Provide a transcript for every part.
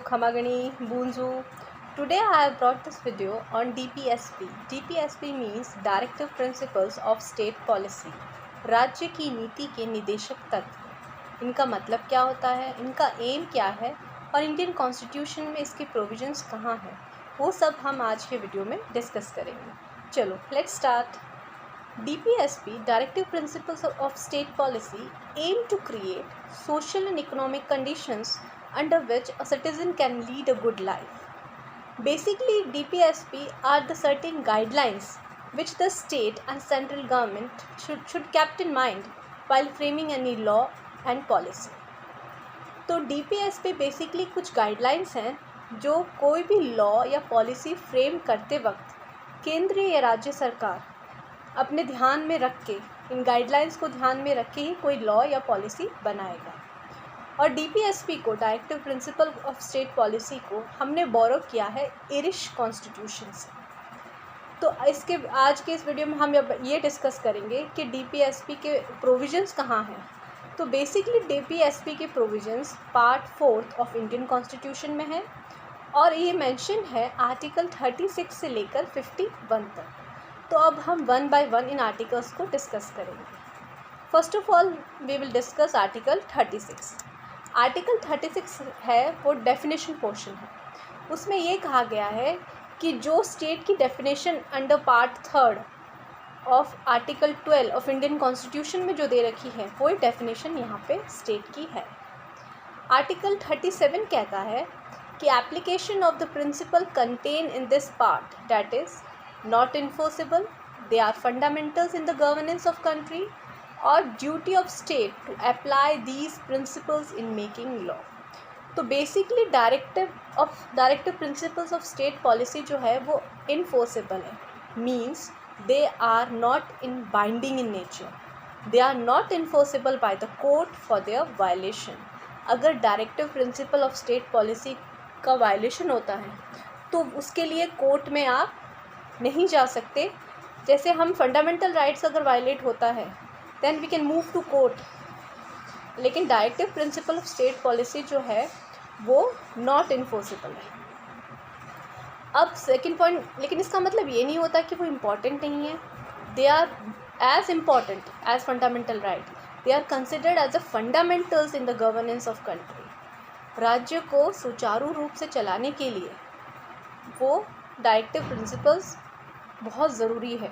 Khamagani, Bunzu. Today I have brought this video on DPSP. DPSP means Directive Principles of State Policy. राज्य की नीति के निदेशक तत्व। इनका मतलब क्या होता है, इनका एम क्या है और इंडियन कॉन्स्टिट्यूशन में इसके प्रोविजंस कहाँ हैं, वो सब हम आज के वीडियो में डिस्कस करेंगे। चलो let's start. DPSP, Directive Principles of State Policy, aim to create social and economic conditions under which a citizen can lead a good life. Basically, DPSP are the certain guidelines which the state and central government should keep in mind while framing any law and policy. तो DPSP basically कुछ guidelines हैं जो कोई भी law या policy frame करते वक्त केंद्रीय या राज्य सरकार अपने ध्यान में रख के, इन गाइडलाइंस को ध्यान में रख के ही कोई लॉ या पॉलिसी बनाएगा। और डीपीएसपी को, directive principle of state policy को, हमने बोरो किया है आयरिश कॉन्स्टिट्यूशन से। तो इसके आज के इस वीडियो में हम ये डिस्कस करेंगे कि डीपीएसपी के प्रोविजंस कहाँ हैं। तो बेसिकली डीपीएसपी के provisions part 4 of Indian constitution में है और ये मेंशन है आर्टिकल 36 से लेकर 51 तक। तो अब हम वन बाय वन इन आर्टिकल्स को डिस्कस करेंगे। First of all we will discuss article 36। Article 36 है वो डेफिनेशन पोर्शन है। उसमें ये कहा गया है कि जो स्टेट की definition under part 3 of article 12 of Indian constitution में जो दे रखी है वो डेफिनेशन यहाँ पे स्टेट की है। आर्टिकल 37 कहता है कि application of the principle contain in this part that is not enforceable, they are fundamentals in the governance of country or duty of state to apply these principles in making law. तो basically directive principles of state policy जो है वो enforceable है, means they are not in binding in nature, they are not enforceable by the court for their violation. अगर directive principle of state policy का violation होता है तो उसके लिए कोर्ट में आप नहीं जा सकते। जैसे हम फंडामेंटल राइट्स अगर वायलेट होता है then we can move to court, लेकिन directive principle of state policy जो है वो नॉट इन्फोर्सेबल है। अब सेकंड पॉइंट, लेकिन इसका मतलब ये नहीं होता कि वो इम्पॉर्टेंट नहीं है। They are as important as fundamental right, they are considered as a fundamentals in the governance of country. राज्य को सुचारू रूप से चलाने के लिए वो डायरेक्टिव प्रिंसिपल्स बहुत ज़रूरी है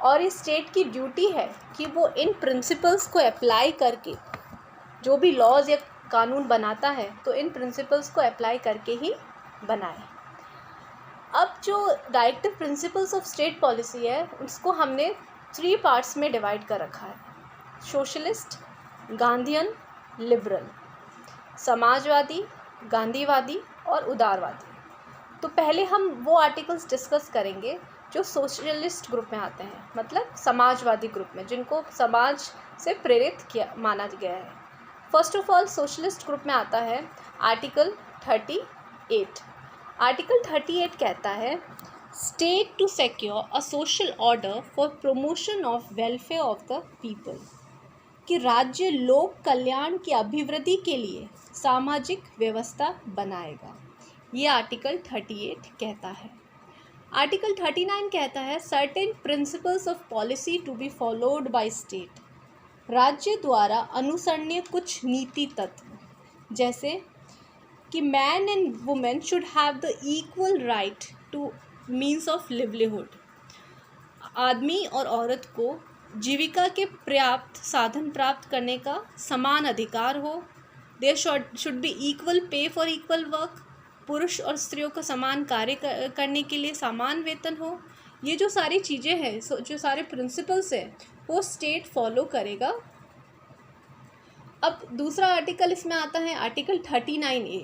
और इस स्टेट की ड्यूटी है कि वो इन प्रिंसिपल्स को अप्लाई करके, जो भी लॉज या कानून बनाता है तो इन प्रिंसिपल्स को अप्लाई करके ही बनाए। अब जो directive principles of state policy है उसको हमने 3 पार्ट्स में डिवाइड कर रखा है: सोशलिस्ट, गांधीयन, लिबरल, समाजवादी, गांधीवादी और उदारवादी। तो पहले हम वो आर्टिकल्स डिस्कस करेंगे जो सोशलिस्ट ग्रुप में आते हैं, मतलब समाजवादी ग्रुप में, जिनको समाज से प्रेरित किया माना गया है। First of all socialist group में आता है आर्टिकल 38। आर्टिकल 38 कहता है state to secure a social order for promotion of welfare of the people, कि राज्य लोक कल्याण की अभिवृद्धि के लिए सामाजिक व्यवस्था बनाएगा। ये आर्टिकल 38 कहता है। आर्टिकल 39 कहता है certain principles of policy to be followed by state, राज्य द्वारा अनुसरणीय कुछ नीति तत्व, जैसे कि man and women should have the equal right to means of livelihood, आदमी और औरत को जीविका के पर्याप्त साधन प्राप्त करने का समान अधिकार हो। There should be equal pay for equal work, पुरुष और स्त्रियों को समान कार्य करने के लिए समान वेतन हो। ये जो सारी चीज़ें हैं, जो सारे प्रिंसिपल्स हैं, वो स्टेट फॉलो करेगा। अब दूसरा आर्टिकल इसमें आता है आर्टिकल 39A।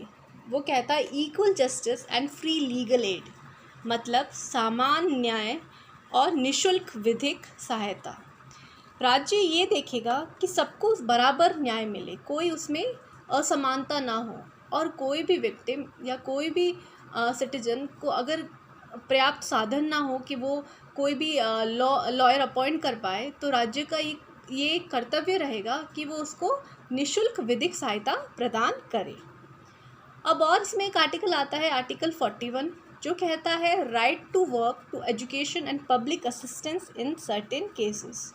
वो कहता है equal justice and free legal aid, मतलब समान न्याय और निःशुल्क विधिक सहायता। राज्य ये देखेगा कि सबको बराबर न्याय मिले, कोई उसमें असमानता ना हो, और कोई भी विक्टिम या कोई भी सिटीजन को अगर पर्याप्त साधन ना हो कि वो कोई भी लॉयर अपॉइंट कर पाए, तो राज्य का ये कर्तव्य रहेगा कि वो उसको निःशुल्क विधिक सहायता प्रदान करे। अब और इसमें एक आर्टिकल आता है आर्टिकल 41, जो कहता है right to work, to education and public assistance in certain cases.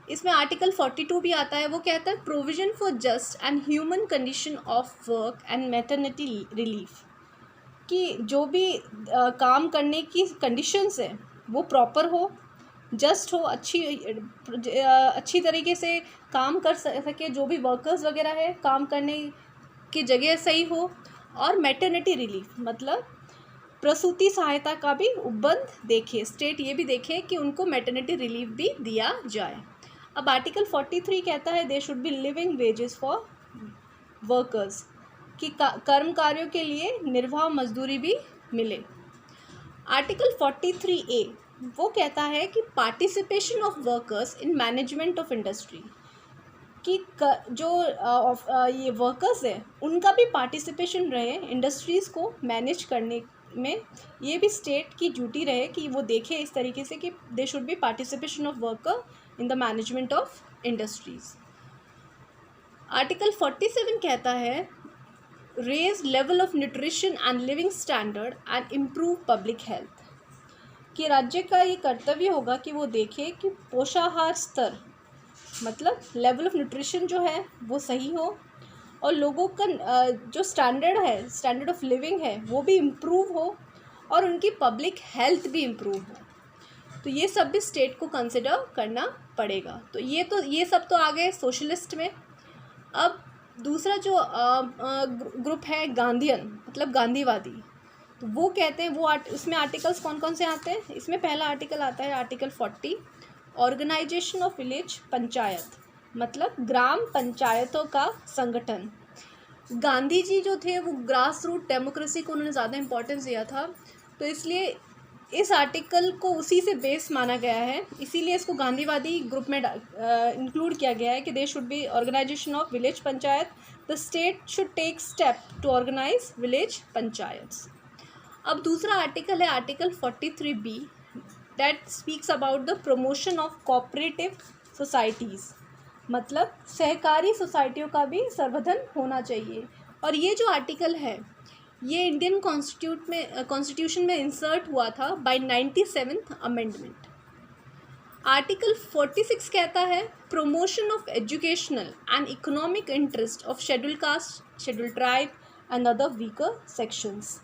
इसमें आर्टिकल 42 भी आता है, वो कहता है provision for just and human condition of work and maternity relief, कि जो भी काम करने की कंडीशंस है वो प्रॉपर हो, जस्ट हो, अच्छी तरीके से काम कर सके, जो भी वर्कर्स वगैरह है काम करने की जगह सही हो, और मैटरनिटी रिलीफ मतलब प्रसूति सहायता का भी उपबंध देखे, स्टेट ये भी देखे कि उनको मैटरनिटी रिलीफ भी दिया जाए। अब आर्टिकल 43 कहता है दे should B living wages for workers, कि कर्मकारियों के लिए निर्वाह मजदूरी भी मिले। आर्टिकल 43A वो कहता है कि participation of workers in management of industry, कि जो ये वर्कर्स हैं उनका भी पार्टिसिपेशन रहे इंडस्ट्रीज़ को मैनेज करने में, ये भी स्टेट की ड्यूटी रहे कि वो देखे इस तरीके से कि they should be participation of worker in the management of industries. Article 47 कहता है raise level of nutrition and living standard and improve public health, कि राज्य का ये कर्तव्य होगा कि वो देखे कि पोषाहार स्तर मतलब लेवल ऑफ न्यूट्रिशन जो है वो सही हो, और लोगों का जो स्टैंडर्ड है, स्टैंडर्ड ऑफ लिविंग है, वो भी इम्प्रूव हो, और उनकी पब्लिक हेल्थ भी इम्प्रूव हो। तो ये सब भी स्टेट को कंसिडर करना पड़ेगा। तो ये सब तो आ गए सोशलिस्ट में। अब दूसरा जो ग्रुप है गांधीयन मतलब गांधीवादी, तो वो कहते हैं उसमें आर्टिकल्स कौन कौन से आते हैं। इसमें पहला आर्टिकल आता है article 40, organisation of village panchayat मतलब ग्राम पंचायतों का संगठन। गांधी जी जो थे वो ग्रास रूट डेमोक्रेसी को उन्होंने ज़्यादा इम्पोर्टेंस दिया था, तो इसलिए इस आर्टिकल को उसी से बेस माना गया है, इसीलिए इसको गांधीवादी ग्रुप में इंक्लूड किया गया है कि they should be organisation of village panchayat, the state should take step to organise village panchayats. अब दूसरा आर्टिकल है article 43B that speaks about the promotion of cooperative societies, मतलब सहकारी सोसाइटियों का भी संवर्धन होना चाहिए। और ये जो आर्टिकल है ये इंडियन कॉन्स्टिट्यूशन में इंसर्ट हुआ था बाय 97th अमेंडमेंट। आर्टिकल 46 कहता है promotion of educational and economic interest of schedule caste, schedule tribe and other weaker sections,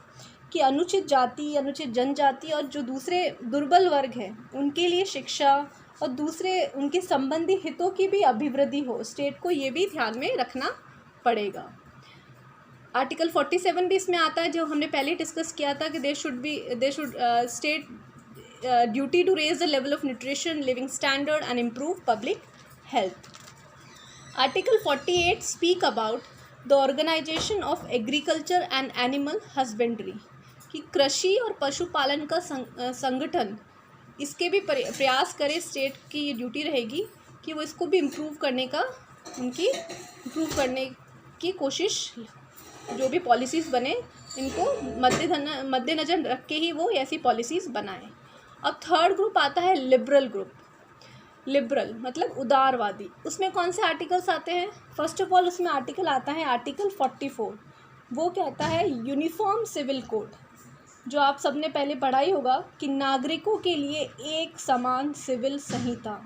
कि अनुचित जाति, अनुचित जनजाति और जो दूसरे दुर्बल वर्ग हैं उनके लिए शिक्षा और दूसरे उनके संबंधी हितों की भी अभिवृद्धि हो, स्टेट को ये भी ध्यान में रखना पड़ेगा। आर्टिकल 47 भी इसमें आता है जो हमने पहले डिस्कस किया था कि they should state duty to raise the level of nutrition, living standard and improve public health. Article 48 speak about the organisation of agriculture and animal husbandry, कि कृषि और पशुपालन का संगठन, इसके भी प्रयास करे, स्टेट की ये ड्यूटी रहेगी कि वो इसको भी इम्प्रूव करने की कोशिश, जो भी पॉलिसीज़ बने इनको मद्देनज़र रख के ही वो ऐसी पॉलिसीज़ बनाएं। अब थर्ड ग्रुप आता है लिबरल ग्रुप। लिबरल मतलब उदारवादी। उसमें कौन से आर्टिकल्स आते हैं? फर्स्ट ऑफ ऑल उसमें आर्टिकल आता है आर्टिकल 44, वो कहता है यूनिफॉर्म सिविल कोड, जो आप सबने पहले पढ़ा ही होगा कि नागरिकों के लिए एक समान सिविल संहिता,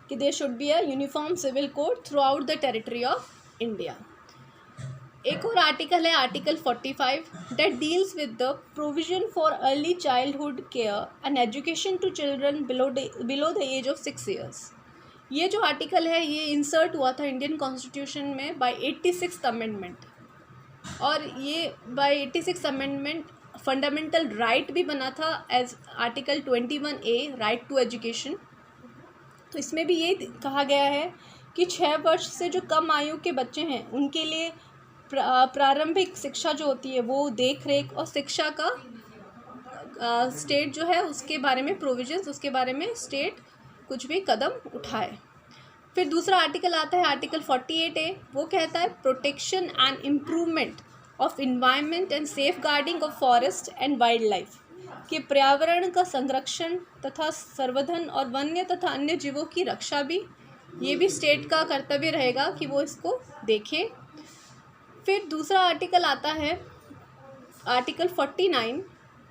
कि there should be a uniform civil code throughout the territory of India. एक और आर्टिकल है article 45 that deals with the provision for early childhood care and education to children below the age of 6 years। ये जो article है ये insert हुआ था Indian constitution में बाय 86th अमेंडमेंट, और ये bye 86th amendment fundamental right भी बना था as article 21A right to education. तो इसमें भी ये कहा गया है कि 6 वर्ष से जो कम आयु के बच्चे हैं उनके लिए प्रारंभिक शिक्षा जो होती है वो देख रेख और शिक्षा का स्टेट जो है उसके बारे में प्रोविजंस, उसके बारे में स्टेट कुछ भी कदम उठाए। फिर दूसरा आर्टिकल आता है आर्टिकल 48A, वो कहता है protection and improvement of environment and safeguarding of forest and wildlife, कि पर्यावरण का संरक्षण तथा संवर्धन और वन्य तथा अन्य जीवों की रक्षा भी, ये भी स्टेट का कर्तव्य रहेगा कि वो इसको देखे। फिर दूसरा आर्टिकल आता है article 49,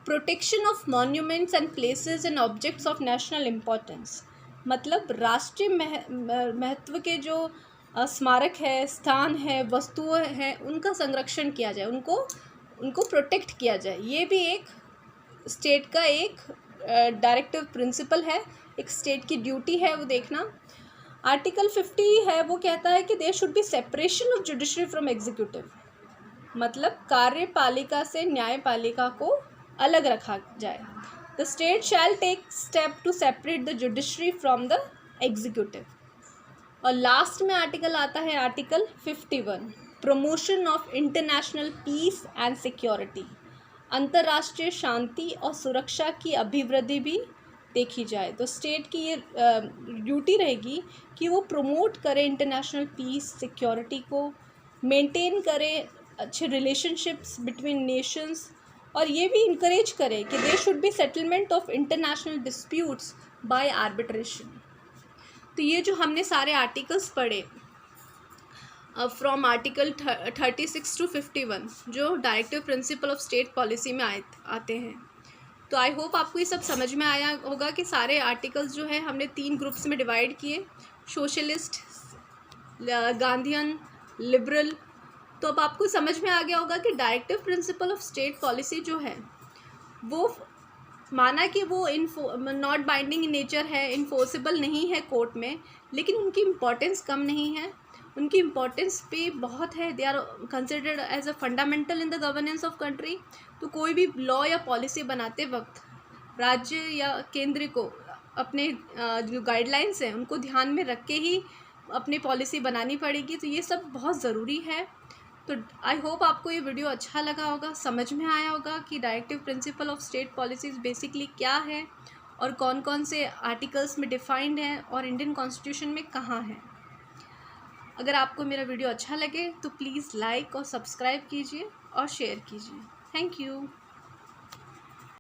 protection of monuments and places and objects of national importance. मतलब राष्ट्रीय महत्व के जो स्मारक है, स्थान है, वस्तुएं हैं, उनका संरक्षण किया जाए, उनको प्रोटेक्ट किया जाए। ये भी एक स्टेट का एक डायरेक्टिव प्रिंसिपल है, एक स्टेट की ड्यूटी है वो देखना। आर्टिकल 50 है, वो कहता है कि there should be separation of judiciary from executive. मतलब कार्यपालिका से न्यायपालिका को अलग रखा जाए। The state shall take step to separate the judiciary from the executive. और लास्ट में आर्टिकल आता है article 51, promotion of international peace and security. अंतर्राष्ट्रीय शांति और सुरक्षा की अभिवृद्धि भी देखी जाए। तो स्टेट की ये ड्यूटी रहेगी कि वो प्रमोट करे इंटरनेशनल पीस, सिक्योरिटी को, मेंटेन करे अच्छे रिलेशनशिप्स बिटवीन नेशंस, और ये भी इंकरेज करे कि there should be settlement of international disputes by arbitration. तो ये जो हमने सारे आर्टिकल्स पढ़े फ्रॉम आर्टिकल 36 to 51 जो directive principle of state policy में आते हैं। तो आई होप आपको ये सब समझ में आया होगा कि सारे आर्टिकल्स जो है हमने 3 ग्रुप्स में डिवाइड किए, सोशलिस्ट, गांधीयन, लिबरल। तो अब आपको समझ में आ गया होगा कि directive principle of state policy जो है वो माना कि वो नॉट बाइंडिंग इन नेचर है, इन्फोर्सेबल नहीं है कोर्ट में, लेकिन उनकी इम्पोर्टेंस कम नहीं है, उनकी इम्पोर्टेंस पे बहुत है। They are considered as a fundamental in the governance of country. तो कोई भी लॉ या पॉलिसी बनाते वक्त राज्य या केंद्र को अपने जो गाइडलाइंस हैं उनको ध्यान में रख के ही अपनी पॉलिसी बनानी पड़ेगी। तो ये सब बहुत ज़रूरी है। तो आई होप आपको ये वीडियो अच्छा लगा होगा, समझ में आया होगा कि directive principle of state policies basically क्या है और कौन कौन से आर्टिकल्स में डिफाइंड है और इंडियन कॉन्स्टिट्यूशन में कहाँ है। अगर आपको मेरा वीडियो अच्छा लगे तो प्लीज़ लाइक और सब्सक्राइब कीजिए और शेयर कीजिए। Thank you.